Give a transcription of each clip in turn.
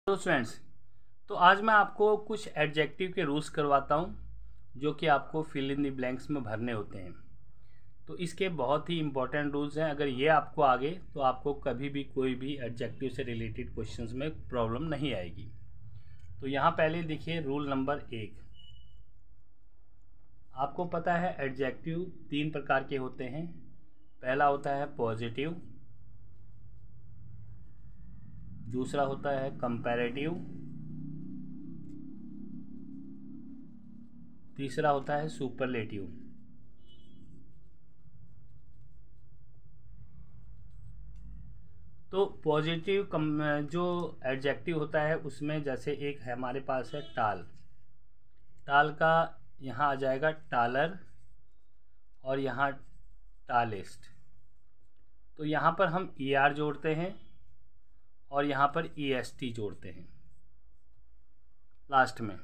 तो स्टूडेंट्स, तो आज मैं आपको कुछ एडजेक्टिव के रूल्स करवाता हूँ जो कि आपको फिल इन द ब्लैंक्स में भरने होते हैं। तो इसके बहुत ही इंपॉर्टेंट रूल्स हैं। अगर ये आपको आ गए तो आपको कभी भी कोई भी एडजेक्टिव से रिलेटेड क्वेश्चंस में प्रॉब्लम नहीं आएगी। तो यहाँ पहले देखिए रूल नंबर 1। आपको पता है एडजेक्टिव 3 प्रकार के होते हैं। पहला होता है पॉजिटिव, दूसरा होता है कंपैरेटिव, तीसरा होता है सुपरलेटिव। तो पॉजिटिव जो एडजेक्टिव होता है उसमें जैसे एक है हमारे पास है टाल। टाल का यहाँ आ जाएगा टालर और यहाँ टालेस्ट। तो यहाँ पर हम ER जोड़ते हैं और यहाँ पर EST जोड़ते हैं लास्ट में।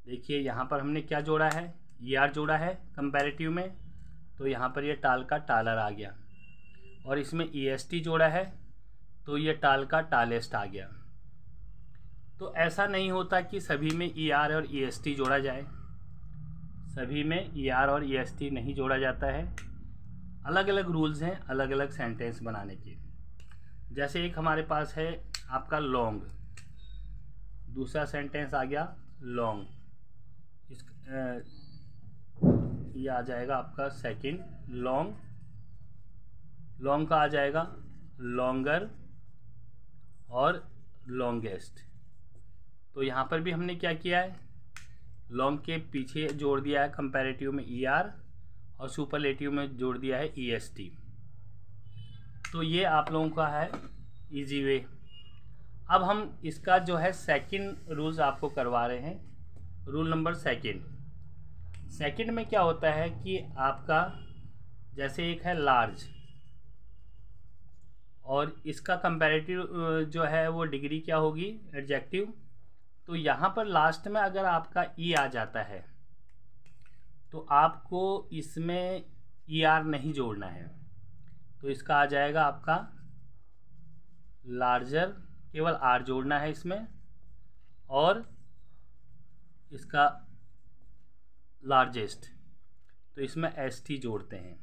देखिए यहाँ पर हमने क्या जोड़ा है, ER जोड़ा है कंपैरेटिव में, तो यहाँ पर ये टाल का टालर आ गया। और इसमें EST जोड़ा है तो ये टाल का टालेस्ट आ गया। तो ऐसा नहीं होता कि सभी में ER और EST जोड़ा जाए। सभी में ER और EST नहीं जोड़ा जाता है। अलग अलग रूल्स हैं अलग अलग सेंटेंस बनाने के। जैसे एक हमारे पास है आपका लॉन्ग, दूसरा सेंटेंस आ गया लॉन्ग, इस ये आ जाएगा आपका सेकंड लॉन्ग। लॉन्ग का आ जाएगा लॉन्गर और लॉन्गेस्ट। तो यहाँ पर भी हमने क्या किया है, लॉन्ग के पीछे जोड़ दिया है कंपैरेटिव में ER और सुपरलेटिव में जोड़ दिया है EST। तो ये आप लोगों का है इजी वे। अब हम इसका जो है सेकंड रूल्स आपको करवा रहे हैं। रूल नंबर सेकंड में क्या होता है कि आपका जैसे एक है लार्ज और इसका कंपैरेटिव जो है वो डिग्री क्या होगी एडजेक्टिव। तो यहाँ पर लास्ट में अगर आपका E आ जाता है तो आपको इसमें ER नहीं जोड़ना है। तो इसका आ जाएगा आपका लार्जर, केवल R जोड़ना है इसमें, और इसका लार्जेस्ट तो इसमें ST जोड़ते हैं।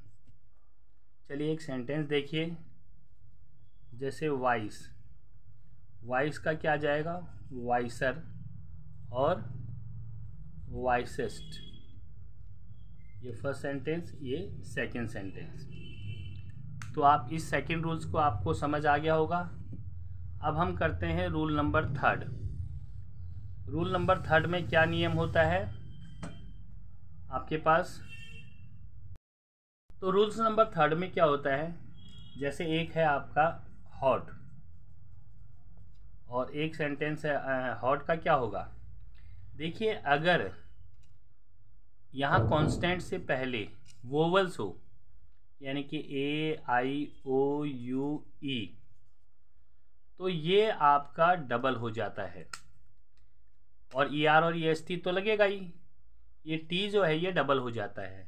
चलिए एक सेंटेंस देखिए, जैसे वाइस, वाइस का क्या जाएगा वाइसर और वाइसेस्ट। ये फर्स्ट सेंटेंस, ये सेकंड सेंटेंस। तो आप इस सेकंड रूल्स को आपको समझ आ गया होगा। अब हम करते हैं रूल नंबर 3। रूल नंबर 3 में क्या नियम होता है आपके पास। तो रूल्स नंबर 3 में क्या होता है, जैसे एक है आपका हॉट और एक सेंटेंस है हॉट का क्या होगा। देखिए अगर यहाँ कांस्टेंट से पहले वोवल्स हो, यानी कि AIOUE, तो ये आपका डबल हो जाता है। और ER और EST तो लगेगा ही, ये T जो है ये डबल हो जाता है।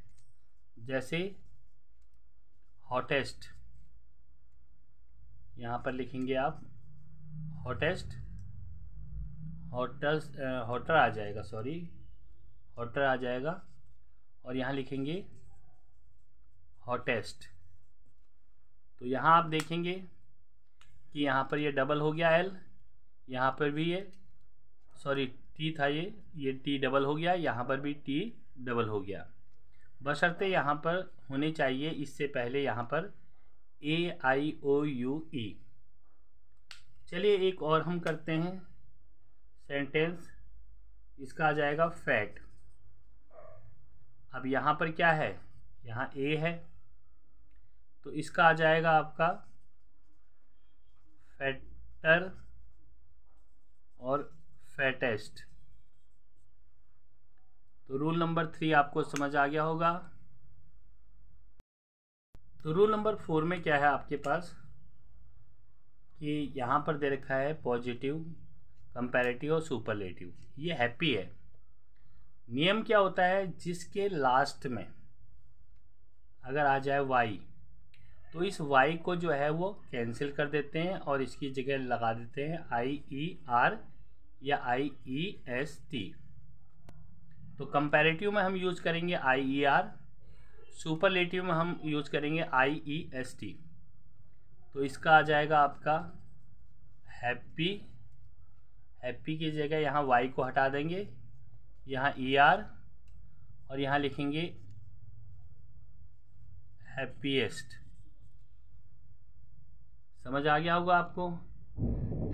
जैसे हॉटेस्ट, यहाँ पर लिखेंगे आप हॉटेस्ट, हॉटर आ जाएगा, सॉरी हॉटर आ जाएगा, और यहाँ लिखेंगे हॉटेस्ट। तो यहाँ आप देखेंगे कि यहाँ पर ये डबल हो गया L, यहाँ पर भी ये सॉरी T था, ये T डबल हो गया, यहाँ पर भी T डबल हो गया। बशर्ते यहाँ पर होने चाहिए इससे पहले यहाँ पर AIOUE। चलिए एक और हम करते हैं सेंटेंस, इसका आ जाएगा फैट। अब यहाँ पर क्या है, यहाँ A है, तो इसका आ जाएगा आपका फैटर और फैटेस्ट। तो रूल नंबर 3 आपको समझ आ गया होगा। तो रूल नंबर 4 में क्या है आपके पास कि यहाँ पर दे रखा है पॉजिटिव, कंपैरेटिव और सुपरलेटिव। ये हैप्पी है। नियम क्या होता है, जिसके लास्ट में अगर आ जाए Y तो इस y को जो है वो कैंसिल कर देते हैं और इसकी जगह लगा देते हैं IER या IEST। तो कंपैरेटिव में हम यूज़ करेंगे IER, सुपरलेटिव में हम यूज़ करेंगे IEST। तो इसका आ जाएगा आपका हैप्पी, हैप्पी की जगह यहाँ y को हटा देंगे, यहाँ ER और यहाँ लिखेंगे हैप्पीएस्ट। समझ आ गया होगा आपको।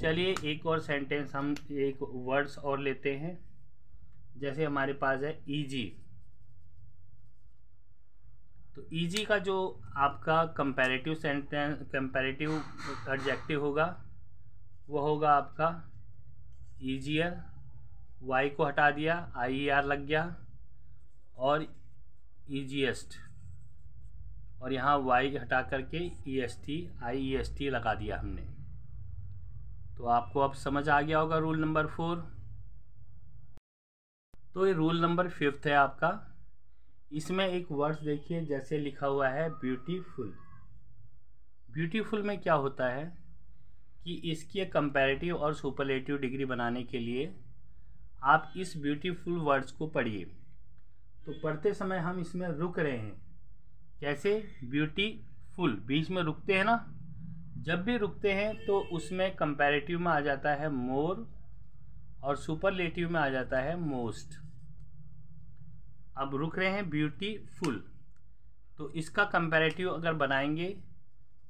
चलिए एक और सेंटेंस हम एक वर्ड्स और लेते हैं। जैसे हमारे पास है ईजी, तो ईजी का जो आपका कंपैरेटिव सेंटेंस, कंपैरेटिव एडजेक्टिव होगा वो होगा आपका ईजियर। y को हटा दिया, IER लग गया और ईजीएस्ट और यहाँ y हटा करके IEST लगा दिया हमने। तो आपको अब समझ आ गया होगा रूल नंबर 4। तो ये रूल नंबर 5 है आपका। इसमें एक वर्ड्स देखिए, जैसे लिखा हुआ है ब्यूटीफुल। ब्यूटीफुल में क्या होता है कि इसकी कंपैरेटिव और सुपरलेटिव डिग्री बनाने के लिए आप इस ब्यूटीफुल वर्ड्स को पढ़िए। तो पढ़ते समय हम इसमें रुक रहे हैं। कैसे? ब्यूटीफुल, बीच में रुकते हैं ना, जब भी रुकते हैं तो उसमें कंपैरेटिव में आ जाता है मोर और सुपरलेटिव में आ जाता है मोस्ट। अब रुक रहे हैं ब्यूटीफुल, तो इसका कंपैरेटिव अगर बनाएंगे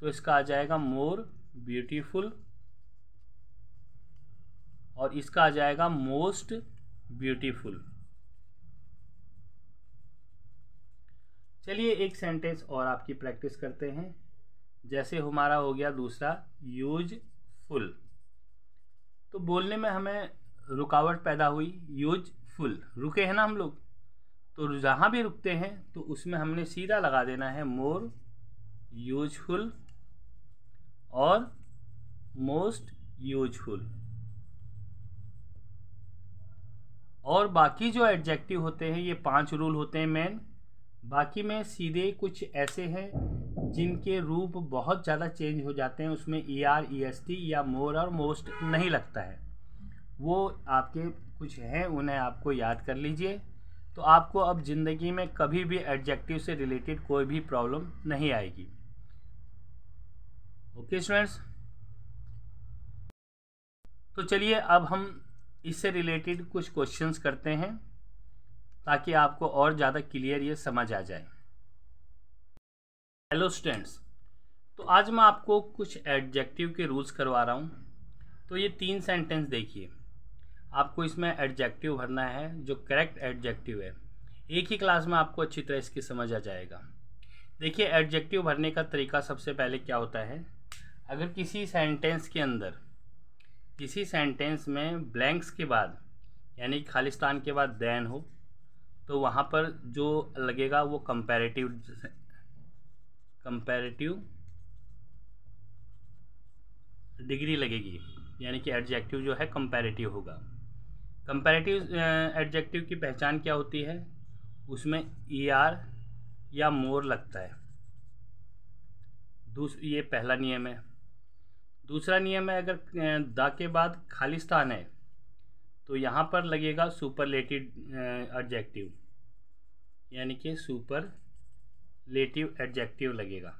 तो इसका आ जाएगा मोर ब्यूटीफुल और इसका आ जाएगा मोस्ट ब्यूटीफुल। चलिए एक सेंटेंस और आपकी प्रैक्टिस करते हैं। जैसे हमारा हो गया दूसरा यूजफुल, तो बोलने में हमें रुकावट पैदा हुई। यूजफुल, रुके हैं ना हम लोग, तो जहाँ भी रुकते हैं तो उसमें हमने सीधा लगा देना है मोर यूजफुल और मोस्ट यूजफुल। और बाकी जो एडजेक्टिव होते हैं, ये 5 रूल होते हैं मेन। बाकी में सीधे कुछ ऐसे हैं जिनके रूप बहुत ज़्यादा चेंज हो जाते हैं, उसमें ER EST या मोर और मोस्ट नहीं लगता है। वो आपके कुछ हैं, उन्हें आपको याद कर लीजिए। तो आपको अब ज़िंदगी में कभी भी एडजेक्टिव से रिलेटेड कोई भी प्रॉब्लम नहीं आएगी। ओके स्टूडेंट्स, तो चलिए अब हम इससे रिलेटेड कुछ क्वेश्चंस करते हैं ताकि आपको और ज़्यादा क्लियर ये समझ आ जाए। हेलो स्टूडेंट्स, तो आज मैं आपको कुछ एडजेक्टिव के रूल्स करवा रहा हूँ। तो ये 3 सेंटेंस देखिए, आपको इसमें एडजेक्टिव भरना है जो करेक्ट एडजेक्टिव है। एक ही क्लास में आपको अच्छी तरह इसकी समझ आ जाएगा। देखिए एडजेक्टिव भरने का तरीका सबसे पहले क्या होता है, अगर किसी सेंटेंस के अंदर, किसी सेंटेंस में ब्लैंक्स के बाद यानी खालिस्तान के बाद देन हो, तो वहाँ पर जो लगेगा वो कंपैरेटिव डिग्री लगेगी, यानी कि एडजेक्टिव जो है कंपैरेटिव होगा। कंपैरेटिव एडजेक्टिव की पहचान क्या होती है, उसमें ER या मोर लगता है। ये पहला नियम है। दूसरा नियम है, अगर द के बाद खालिस्तान है तो यहाँ पर लगेगा सुपरलेटिव एडजेक्टिव, यानी कि सुपरलेटिव एडजेक्टिव लगेगा।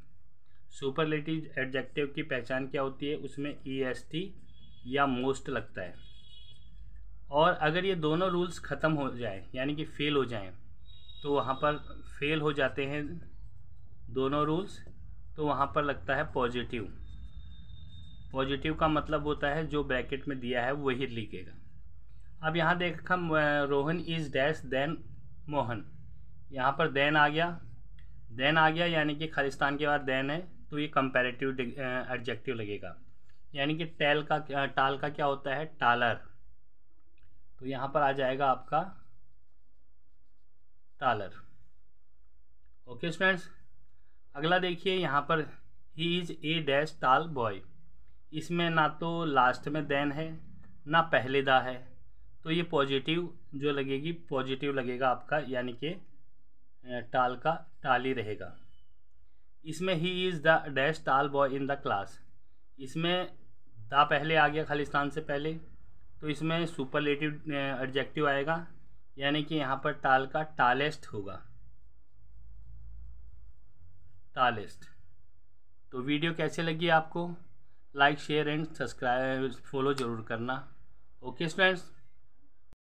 सुपरलेटिव एडजेक्टिव की पहचान क्या होती है, उसमें EST या मोस्ट लगता है। और अगर ये दोनों रूल्स ख़त्म हो जाए यानी कि फेल हो जाएं, तो वहाँ पर फेल हो जाते हैं दोनों रूल्स, तो वहाँ पर लगता है पॉजिटिव। पॉजिटिव का मतलब होता है जो ब्रैकेट में दिया है वही लिखेगा। अब यहाँ देखा Rohan is dash than Mohan, यहाँ पर देन आ गया। देन आ गया यानी कि खालिस्तान के बाद देन है, तो ये कंपैरेटिव एडजेक्टिव लगेगा। यानी कि टाल का क्या होता है, टालर, तो यहाँ पर आ जाएगा आपका टालर। ओके स्टूडेंट्स, अगला देखिए यहाँ पर ही इज़ ए डैश टाल बॉय। इसमें ना तो लास्ट में देन है ना पहले दा है, तो ये पॉजिटिव जो लगेगी, पॉजिटिव लगेगा आपका, यानी कि टाल का टाल ही रहेगा। इसमें ही इज़ द डैश टाल बॉय इन द क्लास, इसमें द पहले आ गया खालिस्तान से पहले, तो इसमें सुपरलेटिव एडजेक्टिव आएगा, यानी कि यहाँ पर टाल का टालेस्ट होगा, टालेस्ट। तो वीडियो कैसे लगी आपको? Like share and subscribe follow ज़रूर करना। Okay students.